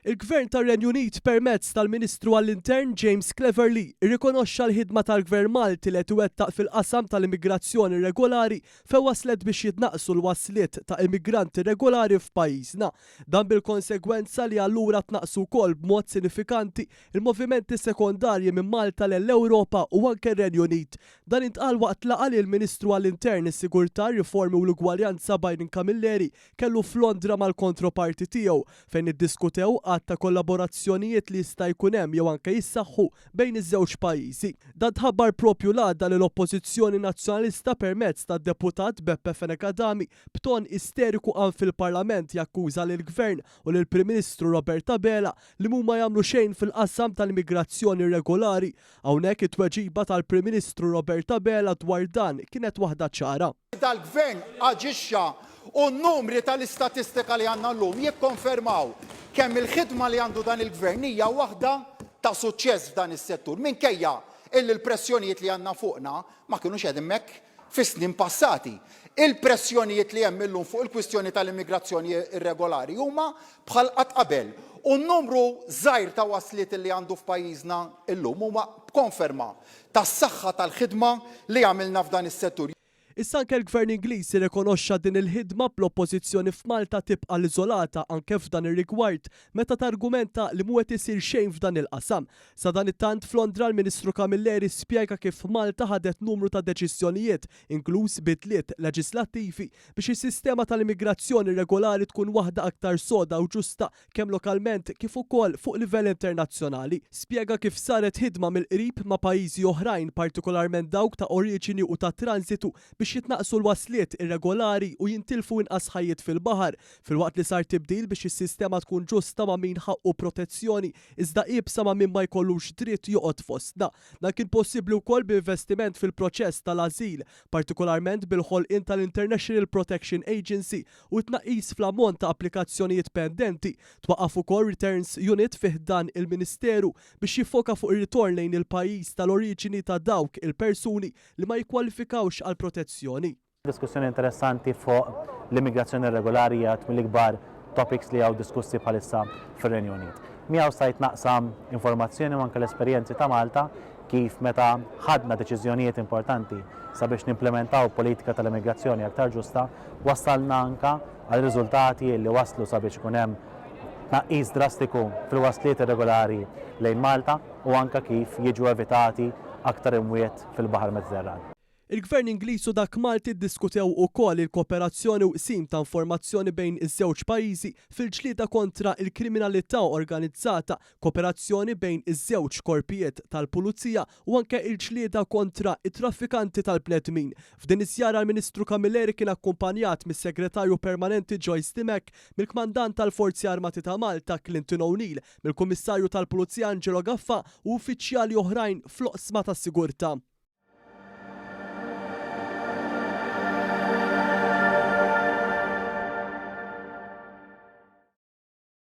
Il-Gvern tar-Renju Unit permezz tal-Ministru għall-Intern James Cleverly irrikonoxxa l-ħidma tal-Gvern Malti li twettaq fil-qasam tal-immigrazzjoni regolari fejn waslet biex jitnaqsu l-wasliet ta' immigranti regolari f'pajjiżna. Dan bil-konsegwenza li allura tnaqsu wkoll b'mod sinifikanti il-movimenti sekondarji minn Malta l-Ewropa u anke r-Renju Unit. Dan intqal waqt laqgħa li l-Ministru għall-Intern is-Sigurtà, Riformi u l-Ugwaljanza Biden Camilleri kellu f'Londra mal-kontroparti tiegħu fejn iddiskutew ta' kollaborazzjonijiet li jista' jkun hemm jew anke jissaħħu bejn iż-żewġ pajjiżi. Dan tħabbar propju l-għadda li l-Oppożizzjoni Nazzjonalista permezz tad-Deputat Beppe Fenekadami b'ton isteriku qam fil-Parlament jakkuża lill Gvern u lill Prim Ministru Roberta Bela li huma jagħmlu xejn fil-qassam tal-immigrazzjoni regolari. Hawnhekk it-tweġiba tal-Prim Ministru Roberta Bela dwar dan kienet waħda ċara. Dal-Gvern aġixxa u n-numri tal-istatistika li għandna llum jikkonfermaw kemm il-ħidma li għandu dan il-Gvern hija waħda ta' suċċess f'dan is-settur. Minkejja il-pressjonijiet li għandna fuqna ma kinux qed hemmhekk fis-snin passati. Il-pressjonijiet li hemm illum fuq il-kwistjoni tal-immigrazzjoni irregolari huma bħal qatt qabel. U n-numru żgħir ta' wasliet li għandu f'pajjiżna illum huma konferma tas-saħħa tal-ħidma li għamilna f'dan is-settur. Issa anke l-Gvern Ingliż irrikonoxxa din il-ħidma bl-oppożizzjoni f'Malta tibqa' iżolata anke f'dan ir-rigward meta targumenta li mhu qed isir xejn f'dan il-qasam. Sa dan it-tant f'Londra l-Ministru Camilleri spjega kif Malta ħadet numru ta' deċiżjonijiet, inkluż bidliet leġislattivi biex is-sistema tal-immigrazzjoni regolari tkun waħda aktar soda u ġusta kemm lokalment kif ukoll fuq livell internazzjonali. Spjega kif saret ħidma mill-qrib ma' pajjiżi oħrajn, partikolarment dawk ta' oriġini u ta' transitu biex jitnaqsu l-wasliet irregolari u jintilfu inqas ħajjiet fil-baħar, filwaqt li sar tibdil biex is-sistema tkun ġusta ma' min ħaqqu protezzjoni iżda qiebsa ma' min ma jkollux dritt joqgħod fostna. Dan kien possibbli wkoll b'investiment fil-proċess tal-ażil, partikolarment bil-ħolqien tal-International Protection Agency u tnaqqis fl-ammont ta' applikazzjonijiet pendenti. Twaqqaf ukoll Returns Unit fih dan il-Ministeru biex jiffoka fuq ir-ritorn lejn il-pajjiż tal-oriġini ta' dawk il-persuni li ma jikkwalifikawx għal protezzjoni. Diskussjoni interessanti fuq l-immigrazzjoni regolari għat mill-ikbar topics li għaw diskussi bħalissa fir-Renju Unit. Miegħu stajt naqsam informazzjoni u anke l-esperjenzi ta' Malta kif meta ħadna deċiżjonijiet importanti sabiex nimplementaw politika tal-immigrazzjoni aktar ġusta, wassalna anke għal riżultati li waslu sabiex ikun hemm tnaqqis drastiku fil-wasliet irregolari lejn Malta u anke kif jiġu evitati aktar imwiet fil-Baħar Mediterran. Il-Gvern Ingliż u dak Malti ddiskutew ukoll il-kooperazzjoni u qsim ta' informazzjoni bejn iż-żewġ pajjiżi fil-ġlieda kontra il-kriminalità organizzata, kooperazzjoni bejn iż-żewġ korpijiet tal-Pulizija u anke il-ġlieda kontra it-traffikanti tal-bnedmin. F'din is-sjara l-Ministru Camilleri kien akkumpanjat mis-Segretarju Permanenti Joyce Dimmock, mill-Kmandant tal-Forzi Armati ta' Malta Clinton O'Neill, mill-Kummissarju tal-Pulizija Angelo Gaffa u uffiċjali oħrajn fl-oqsma tas-sigurtà.